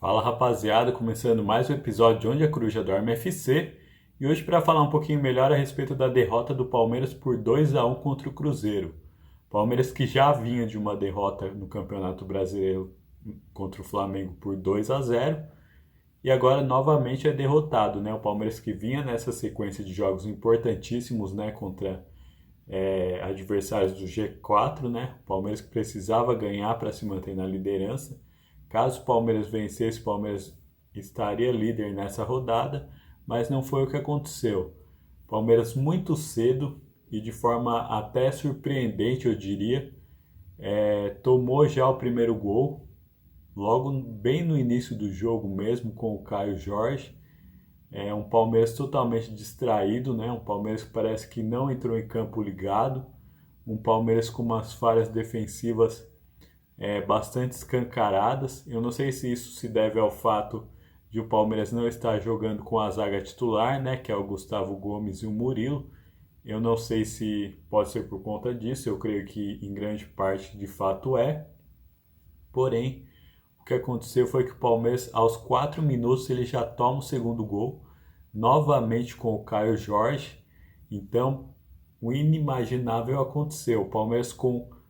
Fala rapaziada, começando mais um episódio de Onde a Coruja Dorme FC e hoje para falar um pouquinho melhor a respeito da derrota do Palmeiras por 2-1 contra o Cruzeiro. Palmeiras que já vinha de uma derrota no Campeonato Brasileiro contra o Flamengo por 2-0 e agora novamente é derrotado, né? O Palmeiras que vinha nessa sequência de jogos importantíssimos, né, contra adversários do G4, né? O Palmeiras que precisava ganhar para se manter na liderança. Caso o Palmeiras vencesse, o Palmeiras estaria líder nessa rodada, mas não foi o que aconteceu. O Palmeiras muito cedo e de forma até surpreendente, eu diria, tomou já o primeiro gol, logo bem no início do jogo mesmo, com o Caio Jorge. É um Palmeiras totalmente distraído, né? Um Palmeiras que parece que não entrou em campo ligado, um Palmeiras com umas falhas defensivas bastante escancaradas. Eu não sei se isso se deve ao fato de o Palmeiras não estar jogando com a zaga titular, né? Que é o Gustavo Gomes e o Murilo. Eu não sei se pode ser por conta disso, eu creio que em grande parte de fato é. Porém, o que aconteceu foi que o Palmeiras, aos 4 minutos, ele já toma o segundo gol, novamente com o Caio Jorge. Então, o inimaginável aconteceu. O Palmeiras, com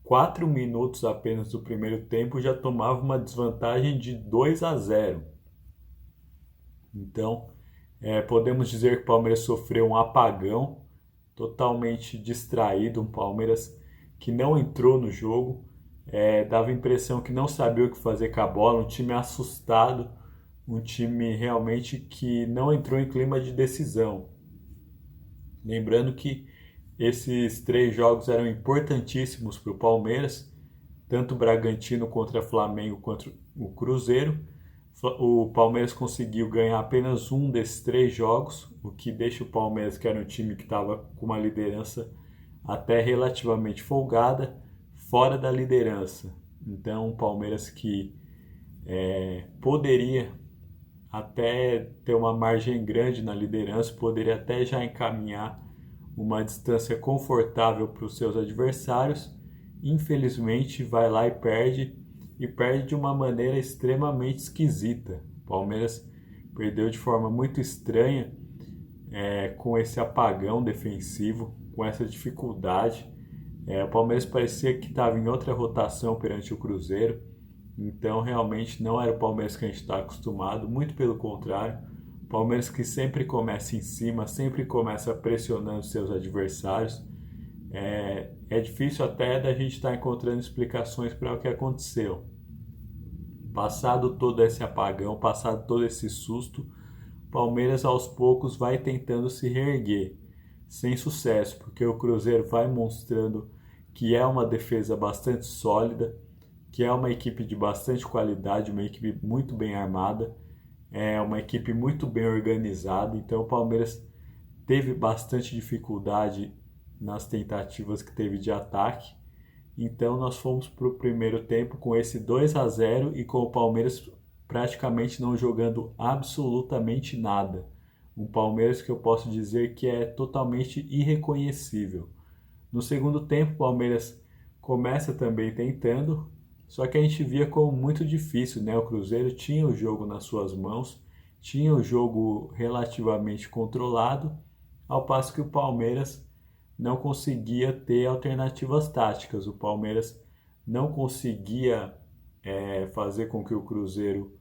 4 minutos apenas do primeiro tempo, já tomava uma desvantagem de 2-0. Então, podemos dizer que o Palmeiras sofreu um apagão, totalmente distraído, um Palmeiras que não entrou no jogo, dava a impressão que não sabia o que fazer com a bola, um time assustado, um time realmente que não entrou em clima de decisão. Lembrando que esses 3 jogos eram importantíssimos para o Palmeiras, tanto o Bragantino contra o Flamengo quanto o Cruzeiro. O Palmeiras conseguiu ganhar apenas um desses 3 jogos, o que deixa o Palmeiras, que era um time que estava com uma liderança até relativamente folgada, fora da liderança. Então, o Palmeiras que poderia até ter uma margem grande na liderança, poderia até já encaminhar uma distância confortável para os seus adversários. Infelizmente, vai lá e perde de uma maneira extremamente esquisita. O Palmeiras perdeu de forma muito estranha, com esse apagão defensivo, com essa dificuldade. O Palmeiras parecia que estava em outra rotação perante o Cruzeiro, então realmente não era o Palmeiras que a gente está acostumado, muito pelo contrário. O Palmeiras que sempre começa em cima, sempre começa pressionando seus adversários. É difícil até da gente estar encontrando explicações para o que aconteceu. Passado todo esse apagão, passado todo esse susto, o Palmeiras aos poucos vai tentando se reerguer, sem sucesso, porque o Cruzeiro vai mostrando que é uma defesa bastante sólida, que é uma equipe de bastante qualidade, uma equipe muito bem armada, é uma equipe muito bem organizada. Então o Palmeiras teve bastante dificuldade nas tentativas que teve de ataque. Então nós fomos para o primeiro tempo com esse 2-0 e com o Palmeiras praticamente não jogando absolutamente nada. Um Palmeiras que eu posso dizer que é totalmente irreconhecível. No segundo tempo, o Palmeiras começa também tentando, só que a gente via como muito difícil, né? O Cruzeiro tinha o jogo nas suas mãos, tinha o jogo relativamente controlado, ao passo que o Palmeiras não conseguia ter alternativas táticas. O Palmeiras não conseguia fazer com que o Cruzeiro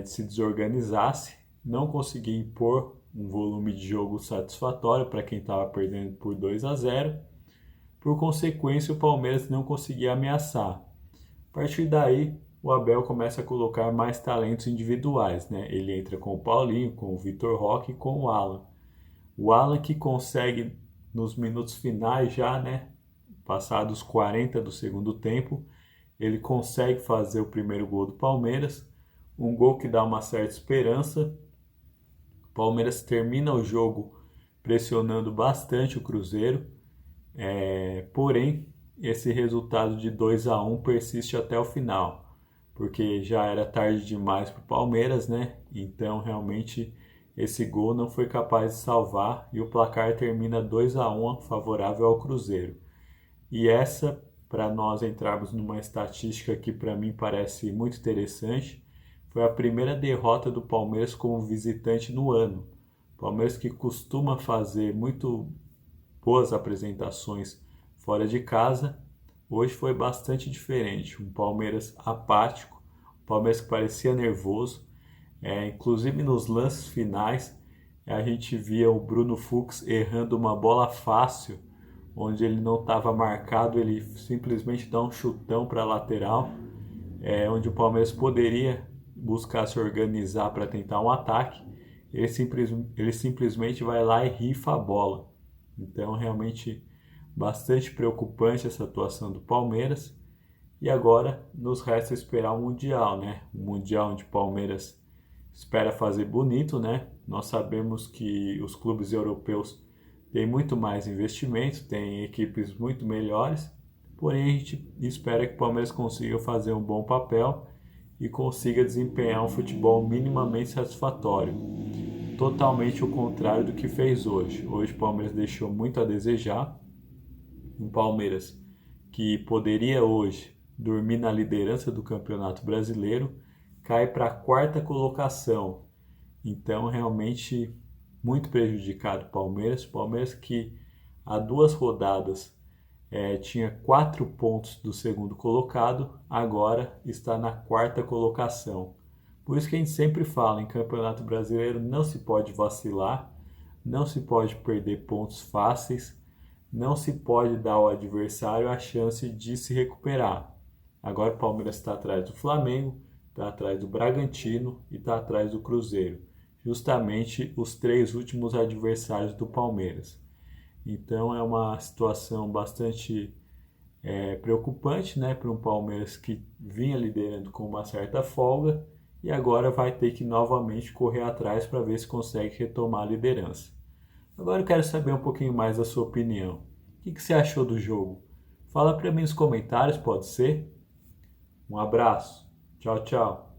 se desorganizasse, não conseguia impor um volume de jogo satisfatório para quem estava perdendo por 2-0. Por consequência, o Palmeiras não conseguia ameaçar. A partir daí, o Abel começa a colocar mais talentos individuais, né? Ele entra com o Paulinho, com o Vitor Roque e com o Alan. O Alan que consegue, nos minutos finais já, né? Passados 40 do segundo tempo, ele consegue fazer o primeiro gol do Palmeiras. Um gol que dá uma certa esperança. O Palmeiras termina o jogo pressionando bastante o Cruzeiro. Porém, esse resultado de 2-1 persiste até o final, porque já era tarde demais para o Palmeiras, né? Então, realmente, esse gol não foi capaz de salvar e o placar termina 2-1 favorável ao Cruzeiro. E essa, para nós entrarmos numa estatística que para mim parece muito interessante, foi a primeira derrota do Palmeiras como visitante no ano. Palmeiras que costuma fazer muito boas apresentações fora de casa, hoje foi bastante diferente. Um Palmeiras apático, um Palmeiras que parecia nervoso, inclusive nos lances finais a gente via o Bruno Fux errando uma bola fácil, onde ele não estava marcado, ele simplesmente dá um chutão para a lateral, onde o Palmeiras poderia buscar se organizar para tentar um ataque, ele simplesmente vai lá e rifa a bola. Então, realmente, bastante preocupante essa atuação do Palmeiras. E agora nos resta esperar o Mundial, né? O Mundial onde o Palmeiras espera fazer bonito, né? Nós sabemos que os clubes europeus têm muito mais investimento, têm equipes muito melhores, porém a gente espera que o Palmeiras consiga fazer um bom papel e consiga desempenhar um futebol minimamente satisfatório. Totalmente o contrário do que fez hoje. Hoje o Palmeiras deixou muito a desejar. Um Palmeiras que poderia hoje dormir na liderança do Campeonato Brasileiro, cai para a quarta colocação. Então, realmente, muito prejudicado o Palmeiras. Palmeiras que há 2 rodadas tinha 4 pontos do segundo colocado, agora está na quarta colocação. Por isso que a gente sempre fala, em Campeonato Brasileiro não se pode vacilar, não se pode perder pontos fáceis, não se pode dar ao adversário a chance de se recuperar. Agora o Palmeiras está atrás do Flamengo, está atrás do Bragantino e está atrás do Cruzeiro. Justamente os 3 últimos adversários do Palmeiras. Então é uma situação bastante preocupante, né, para um Palmeiras que vinha liderando com uma certa folga e agora vai ter que novamente correr atrás para ver se consegue retomar a liderança. Agora eu quero saber um pouquinho mais da sua opinião. O que você achou do jogo? Fala para mim nos comentários, pode ser? Um abraço. Tchau, tchau.